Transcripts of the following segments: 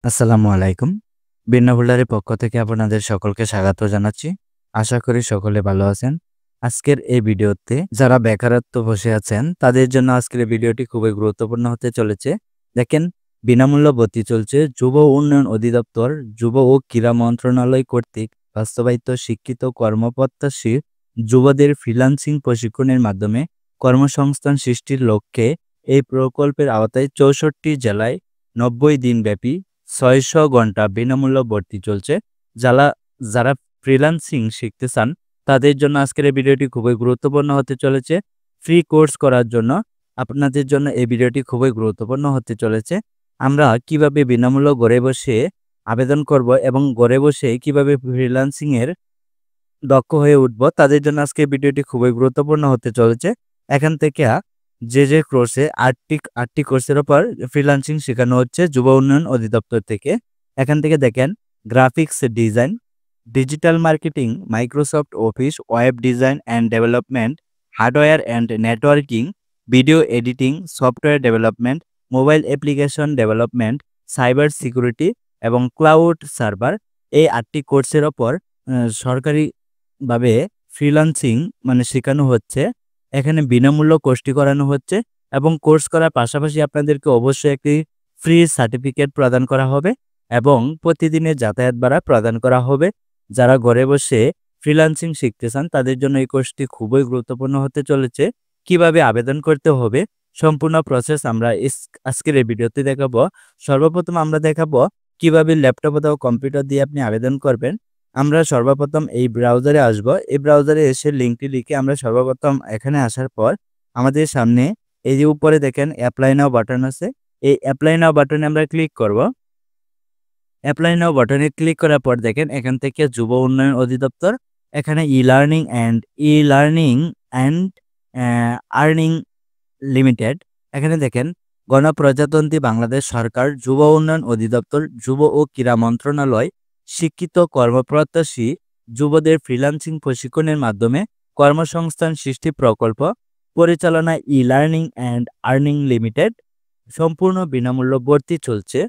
আসসালামু আলাইকুম। বিন্না বুল্ডারের পক্ষ থেকে আপনাদের সকলকে স্বাগত জানাচ্ছি। আশা করি সকলে ভালো আছেন। আজকের এই ভিডিওতে যারা বেকারত্ব বসে আছেন তাদের জন্য আজকের এই ভিডিওটি খুবই গুরুত্বপূর্ণ হতে চলেছে। দেখেন, বিনামূল্য ভর্তি চলছে যুব উন্নয়ন অধিদপ্তর, যুব ও ক্রীড়া মন্ত্রণালয় কর্তৃক বাস্তবায়িত শিক্ষিত কর্মপ্রত্যাশী যুবদের ফ্রিল্যান্সিং প্রশিক্ষণের মাধ্যমে কর্মসংস্থান সৃষ্টির লক্ষ্যে এই প্রকল্পের আওতায় ৬৪ জেলায় ৯০ দিনব্যাপী ৬০০ ঘন্টা বিনামূল্য ভর্তি চলছে। যারা ফ্রিল্যান্সিং শিখতে চান তাদের জন্য আজকের এই ভিডিওটি খুবই গুরুত্বপূর্ণ হতে চলেছে। ফ্রি কোর্স করার জন্য আপনাদের জন্য এই ভিডিওটি খুবই গুরুত্বপূর্ণ হতে চলেছে। আমরা কিভাবে বিনামূল্য ঘরে বসে আবেদন করব এবং ঘরে বসে কিভাবে ফ্রিল্যান্সিং এর দক্ষ হয়ে উঠব তাদের জন্য আজকে ভিডিওটি খুবই গুরুত্বপূর্ণ হতে চলেছে। এখান থেকে যে কোর্সে আটটি কোর্সের উপর ফ্রিল্যান্সিং শেখানো হচ্ছে যুব উন্নয়ন অধিদপ্তর থেকে। এখান থেকে দেখেন, graphics design, digital marketing, Microsoft office, web design and development, hardware and networking, video editing, software development, mobile application development, cyber security এবং ক্লাউড সার্ভার। এই ৮টি কোর্সের ওপর সরকারিভাবে ফ্রিল্যান্সিং শেখানো হচ্ছে। এখানে বিনামূল্য কোর্সটি করানো হচ্ছে এবং কোর্স করার পাশাপাশি আপনাদেরকে অবশ্যই একটি ফ্রি সার্টিফিকেট প্রদান করা হবে এবং প্রতিদিনের যাতায়াত ভাড়া প্রদান করা হবে। যারা ঘরে বসে ফ্রিল্যান্সিং শিখতে চান তাদের জন্য এই কোর্সটি খুবই গুরুত্বপূর্ণ হতে চলেছে। কিভাবে আবেদন করতে হবে সম্পূর্ণ প্রসেস আমরা আজকের এই ভিডিওতে দেখাবো। সর্বপ্রথম আমরা দেখাবো কিভাবে ল্যাপটপ অথবা কম্পিউটার দিয়ে আপনি আবেদন করবেন। আমরা সর্বপ্রথম এই ব্রাউজারে আসব। এই ব্রাউজারে এসে লিঙ্কটি লিখে আমরা সর্বপ্রথম এখানে আসার পর আমাদের সামনে এই যে উপরে দেখেন অ্যাপ্লাই নাও বাটন আছে। এই অ্যাপ্লাই নাও বাটনে আমরা ক্লিক করব। অ্যাপ্লাই নাও বাটনে ক্লিক করার পর দেখেন এখান থেকে যুব উন্নয়ন অধিদপ্তর, এখানে ই-লার্নিং অ্যান্ড আর্নিং লিমিটেড। এখানে দেখেন গণপ্রজাতন্ত্রী বাংলাদেশ সরকার, যুব উন্নয়ন অধিদপ্তর, যুব ও ক্রীড়া মন্ত্রণালয় শিক্ষিত কর্মপ্রত্যাশী যুবদের ফ্রিল্যান্সিং প্রশিক্ষণের মাধ্যমে কর্মসংস্থান সৃষ্টি প্রকল্প পরিচালনা ই-লার্নিং অ্যান্ড আর্নিং লিমিটেড। সম্পূর্ণ বিনামূল্য ভর্তি চলছে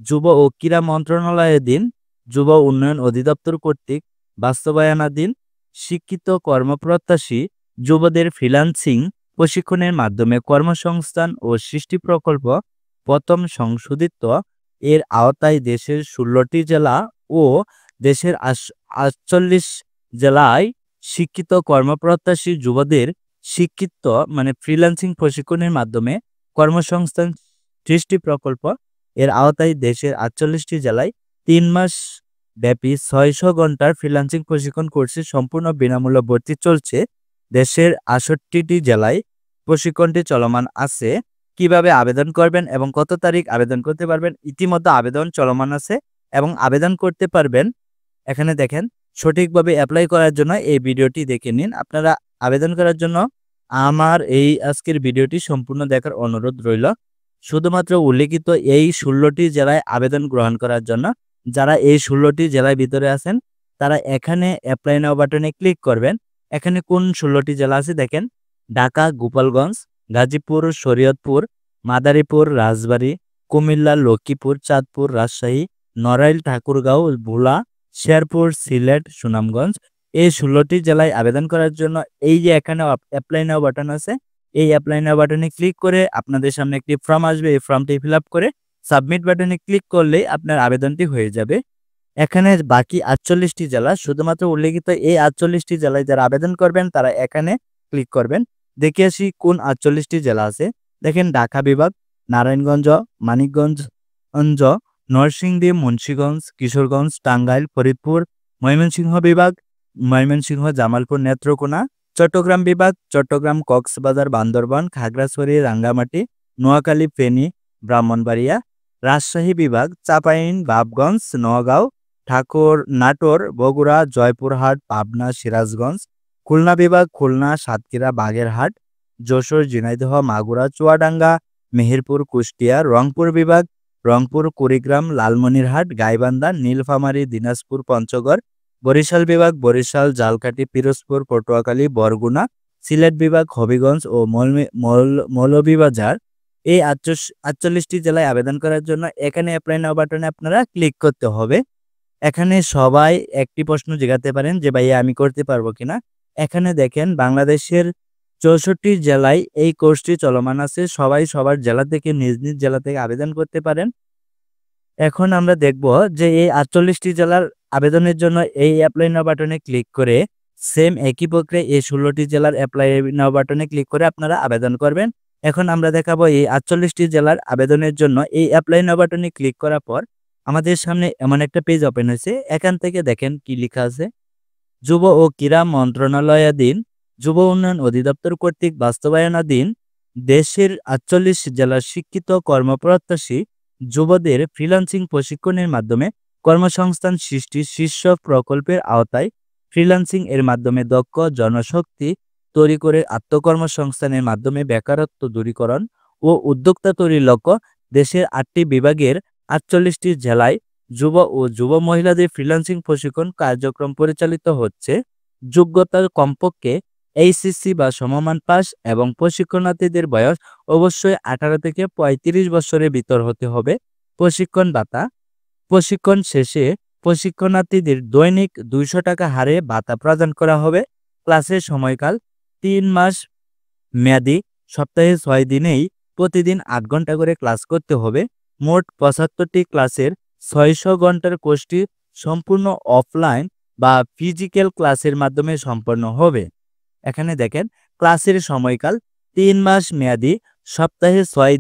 যুব ও ক্রীড়া মন্ত্রণালয়াধীন যুব উন্নয়ন অধিদপ্তর কর্তৃক বাস্তবায়নাধীন শিক্ষিত কর্মপ্রত্যাশী যুবদের ফ্রিল্যান্সিং প্রশিক্ষণের মাধ্যমে কর্মসংস্থান ও সৃষ্টি প্রকল্প প্রথম সংশোধিত। এর আওতায় দেশের ১৬টি জেলা ও দেশের ৪৮ জেলায় শিক্ষিত কর্মপ্রত্যাশী যুবদের শিক্ষিত ফ্রিল্যান্সিং প্রশিক্ষণের মাধ্যমে কর্মসংস্থান সৃষ্টি প্রকল্প এর আওতায় দেশের ৪৮টি জেলায় ৩ মাস ব্যাপী ৬০০ ঘন্টার ফ্রিল্যান্সিং প্রশিক্ষণ কোর্সে সম্পূর্ণ বিনামূল্য ভর্তি চলছে। দেশের ৬৮টি জেলায় প্রশিক্ষণটি চলমান আছে। কিভাবে আবেদন করবেন এবং কত তারিখ আবেদন করতে পারবেন? ইতিমধ্যে আবেদন চলমান আছে এবং আবেদন করতে পারবেন। এখানে দেখেন, সঠিকভাবে অ্যাপ্লাই করার জন্য এই ভিডিওটি দেখে নিন। আপনারা আবেদন করার জন্য আমার এই আজকের ভিডিওটি সম্পূর্ণ দেখার অনুরোধ রইল। শুধুমাত্র উল্লেখিত এই ১৬টি জেলায় আবেদন গ্রহণ করার জন্য। যারা এই ১৬টি জেলার ভিতরে আছেন তারা এখানে অ্যাপ্লাই নাও বাটনে ক্লিক করবেন। এখানে কোন ১৬টি জেলা আছে দেখেন, ঢাকা, গোপালগঞ্জ, গাজীপুর, শরীয়তপুর, মাদারীপুর, রাজবাড়ী, কুমিল্লা, লক্ষ্মীপুর, চাঁদপুর, রাজশাহী, নড়াইল, ঠাকুরগাঁও, ভোলা, শেরপুর, সিলেট, সুনামগঞ্জ। এই ১৬টি জেলায় আবেদন করার জন্য এই যে এখানে অ্যাপ্লাই নাও বাটন আছে, এই অ্যাপ্লাই নাও বাটনে ক্লিক করে আপনাদের সামনে একটি ফর্ম আসবে। এই ফর্মটি ফিল আপ করে সাবমিট বাটনে ক্লিক করলেই আপনার আবেদনটি হয়ে যাবে। এখানে বাকি ৪৮টি জেলা, শুধুমাত্র উল্লেখিত এই ৪৮টি জেলায় যারা আবেদন করবেন তারা এখানে ক্লিক করবেন। দেখে আসি কোন ৪৮টি জেলা আছে। দেখেন, ঢাকা বিভাগ, নারায়ণগঞ্জ, মানিকগঞ্জ, নরসিংদী, মুন্সিগঞ্জ, কিশোরগঞ্জ, টাঙ্গাইল, ফরিদপুর। ময়মনসিংহ বিভাগ, ময়মনসিংহ, জামালপুর, নেত্রকোনা। চট্টগ্রাম বিভাগ, চট্টগ্রাম, কক্সবাজার, বান্দরবান, খাগড়াছড়ি, রাঙ্গামাটি, নোয়াখালী, ফেনী, ব্রাহ্মণবাড়িয়া। রাজশাহী বিভাগ, চাঁপাইনবাবগঞ্জ, নওগাঁ, নাটোর, বগুড়া, জয়পুরহাট, পাবনা, সিরাজগঞ্জ। খুলনা বিভাগ, খুলনা, সাতক্ষীরা, বাগেরহাট, যশোর, ঝিনাইদহ, মাগুরা, চুয়াডাঙ্গা, মেহেরপুর, কুষ্টিয়া। রংপুর বিভাগ, রংপুর, কুড়িগ্রাম, লালমনিরহাট, গাইবান্ধা, নীলফামারী, দিনাজপুর, পঞ্চগড়। বরিশাল বিভাগ, বরিশাল, ঝালকাঠি, পিরোজপুর, পটুয়াখালী, বরগুনা। সিলেট বিভাগ, হবিগঞ্জ ও মৌলভীবাজার। এই 48টি জেলায় আবেদন করার জন্য এখানে অ্যাপ্লাই নাও বাটনে আপনারা ক্লিক করতে হবে। এখানে সবাই একটি প্রশ্ন জিজ্ঞাসা পারেন যে ভাইয়া আমি করতে পারবো কিনা। এখানে দেখেন বাংলাদেশের 64 জেলায় এই কোর্সটি চলমান আছে। সবাই সবার জেলা থেকে নিজ নিজ জেলা থেকে আবেদন করতে পারেন। এখন আমরা দেখব যে এই 48টি জেলার আবেদনের জন্য এই অ্যাপ্লাই নাও বাটনে ক্লিক করে সেম একই প্রক্রিয়ায় এই 16টি জেলার অ্যাপ্লাই নাও বাটনে ক্লিক করে আপনারা আবেদন করবেন। এখন আমরা দেখাবো এই 48টি জেলার আবেদনের জন্য এই অ্যাপ্লাই নাও বাটনে ক্লিক করার পর আমাদের সামনে এমন একটা পেজ ওপেন হয়েছে। এখান থেকে দেখেন কি লেখা আছে, যুব ও ক্রীড়া মন্ত্রণালয়াধীন যুব উন্নয়ন অধিদপ্তর কর্তৃক বাস্তবায়নাধীন দেশের 48 জেলার শিক্ষিত কর্মপ্রত্যাশী যুবদের ফ্রিল্যান্সিং প্রশিক্ষণের মাধ্যমে কর্মসংস্থান সৃষ্টির শীর্ষ প্রকল্পের আওতায় ফ্রিল্যান্সিং এর মাধ্যমে দক্ষ জনশক্তি তৈরি করে আত্মকর্মসংস্থানের মাধ্যমে বেকারত্ব দূরীকরণ ও উদ্যোক্তা তৈরির লক্ষ্য দেশের 8টি বিভাগের 48টি জেলায় যুব ও যুব মহিলাদের ফ্রিল্যান্সিং প্রশিক্ষণ কার্যক্রম পরিচালিত হচ্ছে। যোগ্যতার কমপক্ষে এইচএসসি বা সমমান পাস এবং প্রশিক্ষণার্থীদের বয়স অবশ্যই 18 থেকে 35 বছরের ভিতর হতে হবে। প্রশিক্ষণ ভাতা, প্রশিক্ষণ শেষে প্রশিক্ষণার্থীদের দৈনিক 200 টাকা হারে ভাতা প্রদান করা হবে। ক্লাসের সময়কাল 3 মাস মেয়াদি, সপ্তাহে 6 দিনেই প্রতিদিন 8 ঘন্টা করে ক্লাস করতে হবে। মোট 75টি ক্লাসের 600 ঘন্টার কোর্সটি সম্পূর্ণ অফলাইন বা ফিজিক্যাল ক্লাসের মাধ্যমে সম্পন্ন হবে। এখানে দেখেন ক্লাসের সময়কাল 3 মাস মেয়াদি, সপ্তাহে 6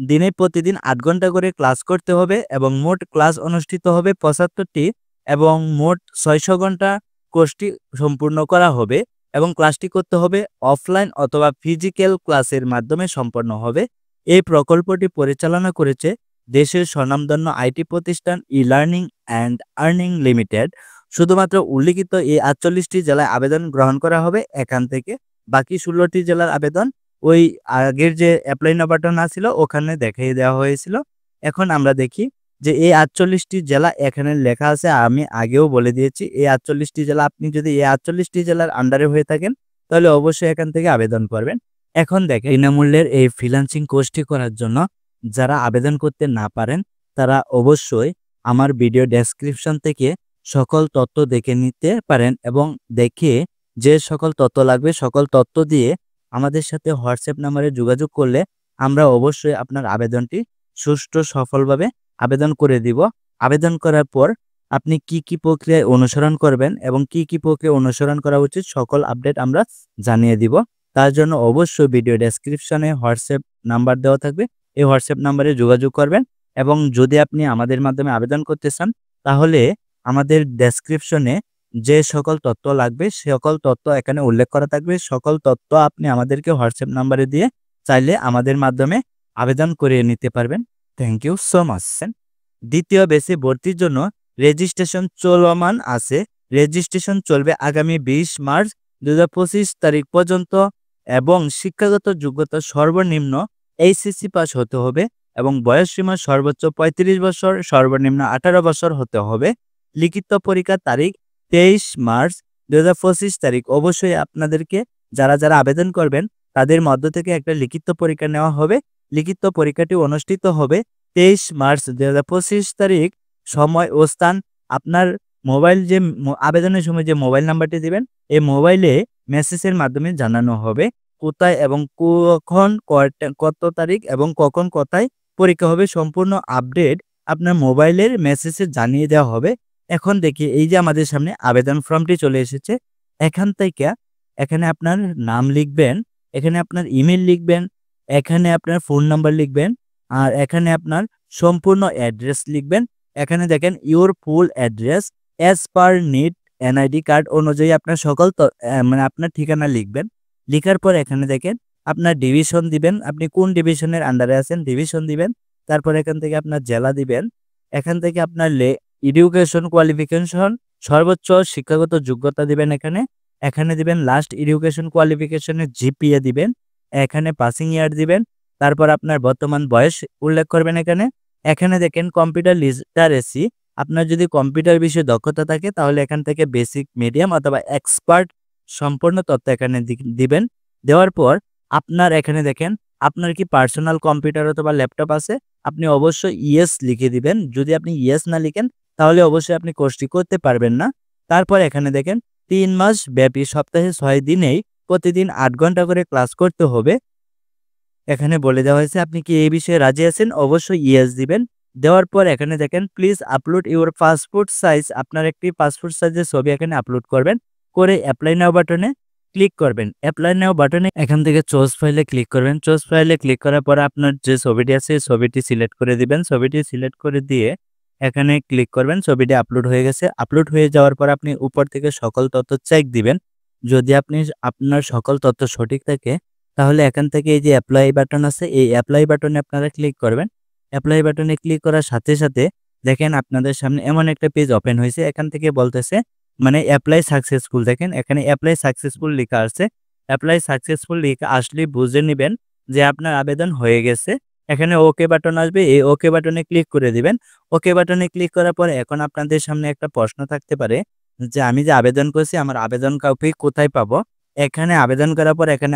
দিনে প্রতিদিন 8 ঘন্টা করে ক্লাস করতে হবে এবং মোট ক্লাস অনুষ্ঠিত হবে 75টি এবং মোট 600 ঘন্টা কোর্সটি সম্পূর্ণ করা হবে এবং ক্লাসটি করতে হবে অফলাইন অথবা ফিজিক্যাল ক্লাসের মাধ্যমে সম্পন্ন হবে। এই প্রকল্পটি পরিচালনা করেছে দেশের স্বনামধন্য আইটি প্রতিষ্ঠান ই-লার্নিং অ্যান্ড আর্নিং লিমিটেড। শুধুমাত্র উল্লিখিত এই 48টি জেলায় আবেদন গ্রহণ করা হবে এখান থেকে। বাকি 16টি জেলার আবেদন ওই আগের যে অ্যাপ্লাই নাও বাটন আছিল ওখানে দেখিয়ে দেওয়া হয়েছিল। এখন আমরা দেখি যে এই 48টি জেলা এখানে লেখা আছে। আমি আগেও বলে দিয়েছি এই 48টি জেলা, আপনি যদি এই 48টি জেলার আন্ডারে হয়ে থাকেন তাহলে অবশ্যই এখান থেকে আবেদন করবেন। এখন দেখেন বিনামূল্যের এই ফ্রিল্যান্সিং কোর্সটি করার জন্য যারা আবেদন করতে না পারেন তারা অবশ্যই আমার ভিডিও ডেসক্রিপশন থেকে সকল তথ্য দেখে নিতে পারেন এবং দেখে যে সকল তথ্য লাগবে সকল তথ্য দিয়ে আমাদের সাথে হোয়াটসঅ্যাপ নাম্বারে যোগাযোগ করলে আমরা অবশ্যই আপনার আবেদনটি সুষ্ঠু সফলভাবে আবেদন করে দিব। আবেদন করার পর আপনি কি কি প্রক্রিয়া অনুসরণ করবেন এবং কি কি প্রক্রিয়া অনুসরণ করা উচিত সকল আপডেট আমরা জানিয়ে দিব। তার জন্য অবশ্যই ভিডিও ডেসক্রিপশনে হোয়াটসঅ্যাপ নাম্বার দেওয়া থাকবে, এই হোয়াটসঅ্যাপ নাম্বারে যোগাযোগ করবেন। এবং যদি আপনি আমাদের মাধ্যমে আবেদন করতে চান তাহলে আমাদের ডেসক্রিপশনে যে সকল তথ্য লাগবে সকল তথ্য এখানে উল্লেখ করা থাকবে। সকল তথ্য আপনি আমাদেরকে হোয়াটসঅ্যাপ নাম্বারে দিয়ে চাইলে আমাদের মাধ্যমে আবেদন করে নিতে পারবেন। Thank you so much. দ্বিতীয় ব্যাচে ভর্তির জন্য রেজিস্ট্রেশন চলমান আছে। রেজিস্ট্রেশন চলবে আগামী 20 মার্চ 2025 তারিখ পর্যন্ত এবং শিক্ষাগত যোগ্যতা সর্বনিম্ন এইচএসসি পাস হতে হবে এবং বয়সসীমা সর্বোচ্চ 35 বছর, সর্বনিম্ন 18 বছর হতে হবে। লিখিত পরীক্ষার তারিখ 23 মার্চ 2025 তারিখ। অবশ্যই আপনাদেরকে যারা যারা আবেদন করবেন তাদের মধ্য থেকে একটা লিখিত পরীক্ষা নেওয়া হবে। লিখিত পরীক্ষাটি অনুষ্ঠিত হবে 23 মার্চ 2025 তারিখ। সময় ও স্থান আপনার মোবাইল যে আবেদনের সময় যে মোবাইল নাম্বারটি দিবেন এই মোবাইলে মেসেজের মাধ্যমে জানানো হবে কোথায় এবং কখন কত তারিখ এবং কখন কোথায় পরীক্ষা হবে। সম্পূর্ণ আপডেট আপনার মোবাইলের মেসেজে জানিয়ে দেওয়া হবে। এখন দেখি এই যে আমাদের সামনে আবেদন ফর্মটি চলে এসেছে। এখানে আপনার নাম লিখবেন, এখানে আপনার ইমেল লিখবেন, এখানে আপনার ফোন নাম্বার লিখবেন আর এখানে আপনার সম্পূর্ণ অ্যাড্রেস লিখবেন। এখানে দেখেন your full address as per need NID card অনুযায়ী আপনার সকল মানে আপনার ঠিকানা লিখবেন। লেখার পর এখানে দেখেন আপনার ডিভিশন দিবেন, আপনি কোন ডিভিশনের আন্ডারে আছেন ডিভিশন দিবেন। তারপর এখান থেকে আপনার জেলা দিবেন। এখান থেকে আপনার এডুকেশন কোয়ালিফিকেশন সর্বোচ্চ শিক্ষাগত যোগ্যতা দিবেন। এখানে দিবেন লাস্ট এডুকেশন কোয়ালিফিকেশনের জিপিএ দিবেন। এখানে পাসিং ইয়ার দিবেন। তারপর আপনার বর্তমান বয়স উল্লেখ করবেন। এখানে দেখেন কম্পিউটার লিটারেসি, আপনার যদি কম্পিউটার বিষয়ে দক্ষতা থাকে তাহলে এখান থেকে বেসিক, মিডিয়াম অথবা এক্সপার্ট সম্পূর্ণ তথ্য এখানে দিবেন। দেওয়ার পর আপনার এখানে দেখেন আপনার কি পার্সোনাল কম্পিউটার অথবা ল্যাপটপ আছে? আপনি অবশ্যই ইয়েস লিখে দিবেন। যদি আপনি ইয়েস না লিখেন তাহলে অবশ্যই আপনি কোর্সটি করতে পারবেন না। তারপর এখানে দেখেন ৩ মাস ব্যাপী সপ্তাহে ৬ দিনেই প্রতিদিন ৮ ঘন্টা করে ক্লাস করতে হবে। এখানে বলে দেওয়া হয়েছে আপনি কি এই বিষয়ে রাজি আছেন? অবশ্যই ইয়েস দিবেন। দেওয়ার পর এখানে দেখেন please upload your passport size, আপনার একটি পাসপোর্ট সাইজের ছবি এখানে আপলোড করবেন। করে অ্যাপ্লাই নাও বাটনে ক্লিক করবেন। অ্যাপ্লাই নাও বাটনে এখান থেকে চুজ ফাইলে ক্লিক করবেন। চুজ ফাইলে ক্লিক করার পর আপনার যে ছবিটি আছে সেই ছবিটি সিলেক্ট করে দিবেন। ছবিটি সিলেক্ট করে দিয়ে এখানে ক্লিক করবেন। ছবিটি আপলোড হয়ে গেছে। আপলোড হয়ে যাওয়ার পর আপনি উপর থেকে সকল তথ্য চেক দিবেন। যদি আপনার সকল তথ্য সঠিক থাকে তাহলে এখান থেকে এই যে অ্যাপ্লাই বাটন আছে, এই অ্যাপ্লাই বাটনে আপনারা ক্লিক করবেন। অ্যাপ্লাই বাটনে ক্লিক করার সাথে সাথে দেখেন আপনাদের সামনে এমন একটা পেজ ওপেন হয়েছে। এখান থেকে বলতেছে মানে অ্যাপ্লাই সাকসেসফুল, দেখেন এখানে অ্যাপ্লাই সাকসেসফুল লেখা আছে। অ্যাপ্লাই সাকসেসফুল লেখা আসলে বুঝে নেবেন যে আপনার আবেদন হয়ে গেছে। এখানে ওকে বাটন আসবে, এই ওকে বাটনে ক্লিক করে দিবেন। ওকে বাটনে ক্লিক করার পর এখন আপনাদের সামনে একটা প্রশ্ন থাকতে পারে যে আমি যে আবেদন করছি আমার আবেদন কপি কোথায় পাবো? এখানে আবেদন করার পর এখানে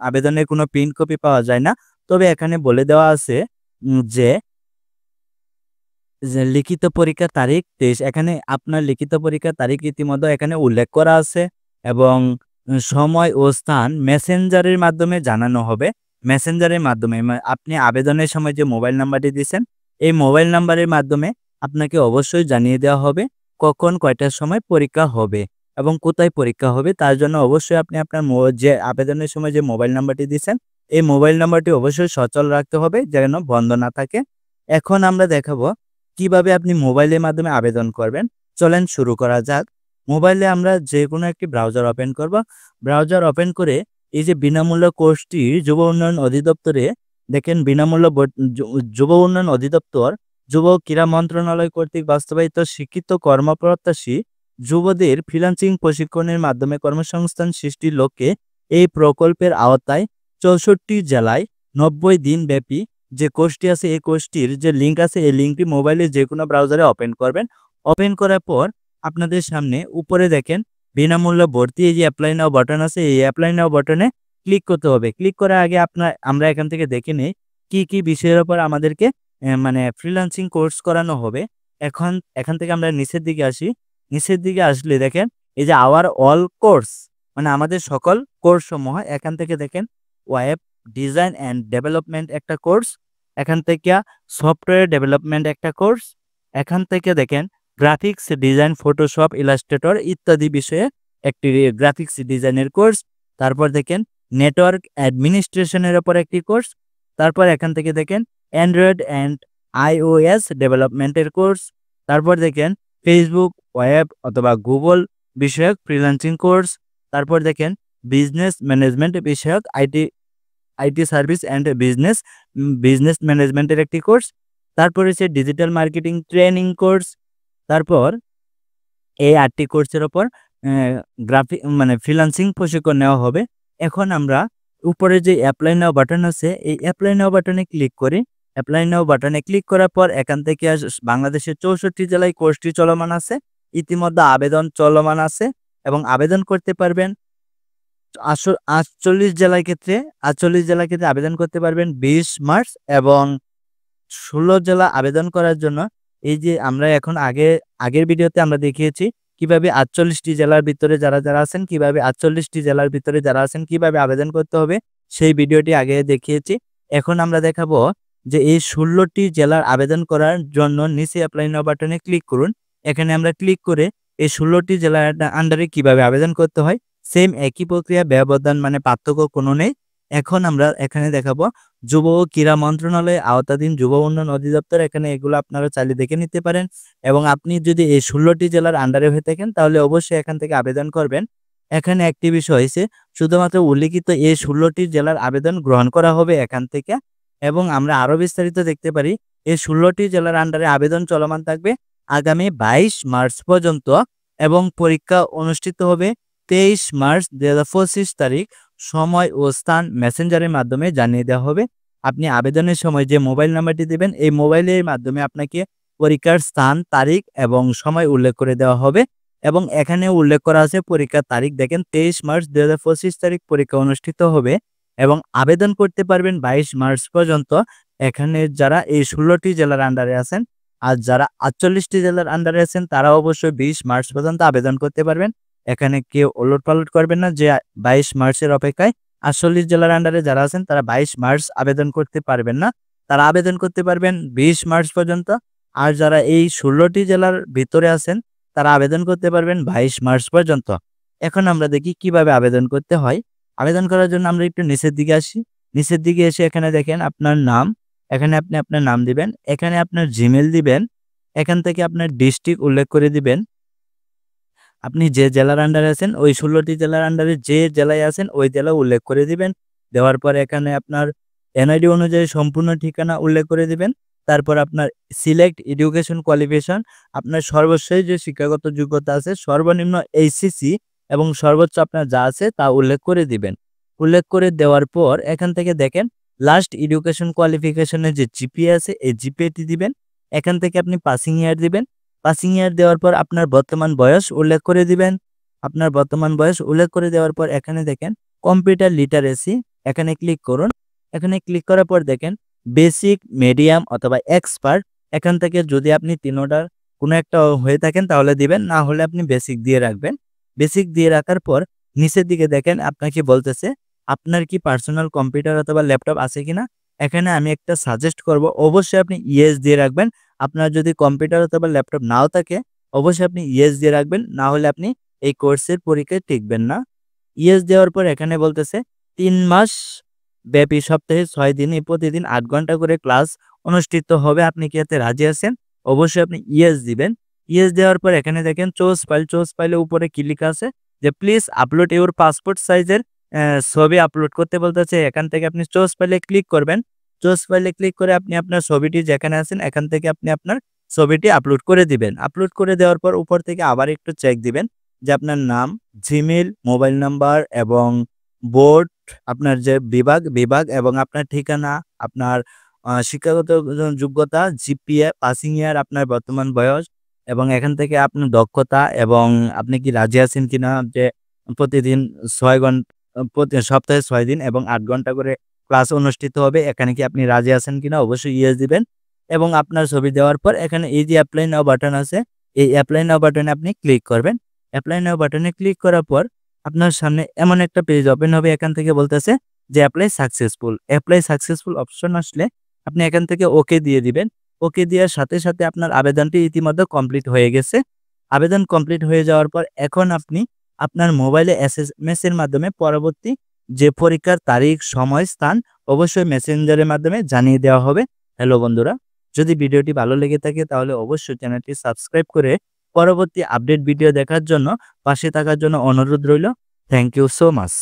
আবেদনের কোনো প্রিন্ট কপি পাওয়া যায় না। তবে এখানে বলে দেওয়া আছে যে লিখিত পরীক্ষার তারিখ ২৩, এখানে আপনার লিখিত পরীক্ষার তারিখ ইতিমধ্যে এখানে উল্লেখ করা আছে এবং সময় ও স্থান মেসেঞ্জারের মাধ্যমে জানানো হবে। মেসেঞ্জারের মাধ্যমে আপনি আবেদনের সময় যে মোবাইল নাম্বারটি দিয়েছেন এই মোবাইল নাম্বারের মাধ্যমে আপনাকে অবশ্যই জানিয়ে দেওয়া হবে কখন কয়টার সময় পরীক্ষা হবে এবং কোথায় পরীক্ষা হবে। তার জন্য অবশ্যই আপনি আপনার যে আবেদনের সময় যে মোবাইল নাম্বারটি দিয়েছেন এই মোবাইল নাম্বারটি অবশ্যই সচল রাখতে হবে যেন বন্ধ না থাকে। এখন আমরা দেখাবো কিভাবে আপনি মোবাইলের মাধ্যমে আবেদন করবেন। চলেন শুরু করা যাক। মোবাইলে আমরা যে কোনো একটি ব্রাউজার ওপেন করব। ব্রাউজার ওপেন করে এই যে বিনামূল্য কোর্সটি যুব উন্নয়ন অধিদপ্তরে দেখেন বিনামূল্য যুব উন্নয়ন অধিদপ্তর যুব ক্রীড়া মন্ত্রণালয় কর্তৃক বাস্তবায়িত শিক্ষিত কর্মপ্রত্যাশী যুবদের ফ্রিল্যান্সিং প্রশিক্ষণের মাধ্যমে কর্মসংস্থান সৃষ্টির লক্ষ্যে এই প্রকল্পের আওতায় ৬৪ জেলায় ৯০ দিন ব্যাপী যে কোর্সটি আছে এই কোর্সটির যে লিঙ্ক আছে এই লিঙ্কটি মোবাইলে যে কোনো ব্রাউজারে ওপেন করবেন। ওপেন করার পর আপনাদের সামনে উপরে দেখেন বিনামূল্য ভর্তি এই যে অ্যাপ্লাই নাও বাটন আছে, এই অ্যাপ্লাই নাও বাটনে ক্লিক করতে হবে। ক্লিক করার আগে আমরা এখান থেকে দেখে নেই কি বিষয়ের উপর আমাদেরকে মানে ফ্রিল্যান্সিং কোর্স করানো হবে। এখান থেকে আমরা নিচের দিকে আসি। নিচের দিকে আসলে দেখেন এই যে আওয়ার অল কোর্স মানে আমাদের সকল কোর্স সমূহ। এখান থেকে দেখেন ওয়েব ডিজাইন অ্যান্ড ডেভেলপমেন্ট একটা কোর্স, এখান থেকে সফটওয়্যার ডেভেলপমেন্ট একটা কোর্স, এখান থেকে দেখেন গ্রাফিক্স ডিজাইন ফটোশপ ইলাস্ট্রেটর ইত্যাদি বিষয়ে একটি গ্রাফিক্স ডিজাইনের কোর্স। তারপর দেখেন নেটওয়ার্ক অ্যাডমিনিস্ট্রেশনের ওপর একটি কোর্স। তারপর এখান থেকে দেখেন অ্যান্ড্রয়েড অ্যান্ড iOS ডেভেলপমেন্টের কোর্স। তারপর দেখেন ফেসবুক ওয়েব অথবা গুগল বিষয়ক ফ্রিল্যান্সিং কোর্স। তারপর দেখেন বিজনেস ম্যানেজমেন্ট বিষয়ক আইটি সার্ভিস অ্যান্ড বিজনেস ম্যানেজমেন্টের একটি কোর্স। তারপর হচ্ছে ডিজিটাল মার্কেটিং ট্রেনিং কোর্স। তারপর এই ৮টি কোর্সের ওপর গ্রাফিক মানে ফ্রিল্যান্সিং প্রশিক্ষণ নেওয়া হবে। এখন আমরা উপরে যে অ্যাপ্লাই নাও বাটন আছে এই অ্যাপ্লাই নাও বাটনে ক্লিক করি। অ্যাপ্লাই নাও বাটনে ক্লিক করার পর এখান থেকে বাংলাদেশের ৬৪ জেলায় কোর্সটি চলমান আছে। ইতিমধ্যে আবেদন চলমান আছে এবং আবেদন করতে পারবেন ৪৮ জেলার ক্ষেত্রে আবেদন করতে পারবেন ২০ মার্চ এবং ১৬ জেলা আবেদন করার জন্য এই যে আমরা এখন আগের ভিডিওতে আমরা দেখিয়েছি কিভাবে ৪৮টি জেলার ভিতরে যারা আছেন কিভাবে ৪৮টি জেলার ভিতরে যারা আছেন কিভাবে আবেদন করতে হবে সেই ভিডিওটি আগে দেখিয়েছি। এখন আমরা দেখাবো যে এই ১৬টি জেলার আবেদন করার জন্য নিচে অ্যাপ্লাই নাও বাটনে ক্লিক করুন। এখানে আমরা ক্লিক করে এই ১৬টি জেলার আন্ডারে কিভাবে আবেদন করতে হয় সেম একই প্রক্রিয়া, ব্যবধান মানে পার্থক্য কোনো নেই। এখন আমরা এখানে দেখাবো যুব ও ক্রীড়া মন্ত্রণালয়ের আওতাধীন যুব উন্নয়ন অধিদপ্তর। এখানে এগুলো আপনারা চাইলে দেখে নিতে পারেন এবং আপনি যদি এই ১৬টি জেলার আন্ডারে হয়ে থাকেন তাহলে অবশ্যই এখান থেকে আবেদন করবেন। এখানে একটি বিষয় হয়েছে শুধুমাত্র উল্লিখিত এই ১৬টি জেলার আবেদন গ্রহণ করা হবে এখান থেকে এবং আমরা আরও বিস্তারিত দেখতে পারি এই ১৬টি জেলার আন্ডারে আবেদন চলমান থাকবে আগামী ২২ মার্চ পর্যন্ত এবং পরীক্ষা অনুষ্ঠিত হবে ২৩ মার্চ ২০২৫ তারিখ। সময় ও স্থান মেসেঞ্জারের মাধ্যমে জানিয়ে দেওয়া হবে। আপনি আবেদনের সময় যে মোবাইল নাম্বারটি দেবেন এই মোবাইলের মাধ্যমে আপনাকে পরীক্ষার স্থান, তারিখ এবং সময় উল্লেখ করে দেওয়া হবে এবং এখানে উল্লেখ করা আছে পরীক্ষার তারিখ। দেখেন ২৩ মার্চ ২০২৫ তারিখ পরীক্ষা অনুষ্ঠিত হবে এবং আবেদন করতে পারবেন 22 মার্চ পর্যন্ত। এখানে যারা এই 16টি জেলার আন্ডারে আছেন আর যারা 48টি জেলার আন্ডারে আছেন তারা অবশ্যই 20 মার্চ পর্যন্ত আবেদন করতে পারবেন। এখানে কেউ ওলটপালট করবেন না যে 22 মার্চের অপেক্ষায়। 48 জেলার আন্ডারে যারা আছেন তারা 22 মার্চ আবেদন করতে পারবেন না। তারা আবেদন করতে পারবেন 20 মার্চ পর্যন্ত। আর যারা এই 16টি জেলার ভিতরে আছেন তারা আবেদন করতে পারবেন 22 মার্চ পর্যন্ত। এখন আমরা দেখি কিভাবে আবেদন করতে হয়। আবেদন করার জন্য আমরা একটু নিচের দিকে আসি। নিচের দিকে এসে এখানে দেখেন আপনার নাম, এখানে আপনি আপনার নাম দিবেন, এখানে আপনার জিমেইল দিবেন, এখান থেকে আপনার ডিস্ট্রিক্ট উল্লেখ করে দিবেন। আপনি যে জেলার আন্ডারে আছেন ওই 16টি জেলার আন্ডারে যে জেলায় আছেন ওই জেলা উল্লেখ করে দিবেন। দেওয়ার পর এখানে আপনার এনআইডি অনুযায়ী সম্পূর্ণ ঠিকানা উল্লেখ করে দিবেন। তারপর আপনার সিলেক্ট এডুকেশন কোয়ালিফিকেশন, আপনার সর্বশেষ যে শিক্ষাগত যোগ্যতা আছে সর্বনিম্ন এইচএসসি এবং সর্বোচ্চ আপনার যা আছে তা উল্লেখ করে দিবেন। উল্লেখ করে দেওয়ার পর এখান থেকে দেখেন লাস্ট এডুকেশন কোয়ালিফিকেশনের যে জিপিএ আছে এই জিপিএটি দিবেন। এখান থেকে আপনি পাসিং ইয়ার দিবেন। পাসিং ইয়ার দেওয়ার পর আপনার বর্তমান বয়স উল্লেখ করে দিবেন। আপনার বর্তমান বয়স উল্লেখ করে দেওয়ার পর এখানে দেখেন কম্পিউটার লিটারেসি, এখানে ক্লিক করুন। এখানে ক্লিক করার পর দেখেন বেসিক, মিডিয়াম অথবা এক্সপার্ট। এখান থেকে যদি আপনি তিনোটার কোনো একটা হয়ে থাকেন তাহলে দিবেন, না হলে আপনি বেসিক দিয়ে রাখবেন। বেসিক দিয়ে রাখার পর নিচের দিকে দেখেন আপনাকে বলতেছে আপনার কি পার্সোনাল কম্পিউটার অথবা ল্যাপটপ আছে কিনা। এখানে আমি একটা সাজেস্ট করব, অবশ্যই আপনি ইয়েস দিয়ে রাখবেন। আপনার যদি কম্পিউটার অথবা ল্যাপটপ নাও থাকে অবশ্যই আপনি ইয়েস দিয়ে রাখবেন, না হলে আপনি এই কোর্সের পরীক্ষায় টিকবেন না। ইয়েস দেওয়ার পর এখানে বলতেছে 3 মাস ব্যাপী সপ্তাহে 6 দিনে প্রতিদিন 8 ঘন্টা করে ক্লাস অনুষ্ঠিত হবে। আপনি কি এতে রাজি আছেন? অবশ্যই আপনি ইয়েস দিবেন। ইয়েস দেওয়ার পর এখানে দেখেন চুজ ফাইল, চুজ ফাইলের উপরে কি লেখা আছে যে প্লিজ আপলোড ইউর পাসপোর্ট সাইজের ছবি আপলোড করতে বলতেছে। এখান থেকে আপনি চুজ ফাইলে ক্লিক করবেন। চুজ ফাইলে ক্লিক করে আপনি আপনার ছবিটি যেখানে আছেন এখান থেকে আপনি আপনার ছবিটি আপলোড করে দিবেন। আপলোড করে দেওয়ার পর উপর থেকে আবার একটু চেক দিবেন যে আপনার নাম, জিমেইল, মোবাইল নাম্বার এবং বোর্ড, আপনার যে বিভাগ এবং আপনার ঠিকানা, আপনার শিক্ষাগত যোগ্যতা, জিপিএ, পাসিং ইয়ার, আপনার বর্তমান বয়স এবং এখান থেকে আপনার দক্ষতা এবং আপনি কি রাজি আছেন কিনা যে প্রতিদিন 6 ঘন্টা প্রতি সপ্তাহে 6 দিন এবং 8 ঘন্টা করে ক্লাস অনুষ্ঠিত হবে। এখানে কি আপনি রাজি আছেন কিনা অবশ্যই ইয়েস দিবেন এবং আপনার ছবি দেওয়ার পর এখানে এই যে অ্যাপ্লাই নাও বাটন আছে এই অ্যাপ্লাই নাও বাটনে আপনি ক্লিক করবেন। অ্যাপ্লাই নাও বাটনে ক্লিক করার পর আপনার সামনে এমন একটা পেজ ওপেন হবে। এখান থেকে বলতেছে যে apply successful. Apply successful option আসলে আপনি এখান থেকে ওকে দিয়ে দিবেন। ওকে দেওয়ার সাথে সাথে আপনার আবেদনটি ইতিমধ্যে কমপ্লিট হয়ে গেছে। আবেদন কমপ্লিট হয়ে যাওয়ার পর এখন আপনি আপনার মোবাইলে এসএমএস এর মাধ্যমে পরবর্তী যে পরীক্ষার তারিখ, সময়, স্থান অবশ্যই মেসেঞ্জারের মাধ্যমে জানিয়ে দেওয়া হবে। হ্যালো বন্ধুরা, যদি ভিডিওটি ভালো লেগে থাকে তাহলে অবশ্যই চ্যানেলটি সাবস্ক্রাইব করে পরবর্তী আপডেট ভিডিও দেখার জন্য পাশে থাকার জন্য অনুরোধ রইল। Thank you so much.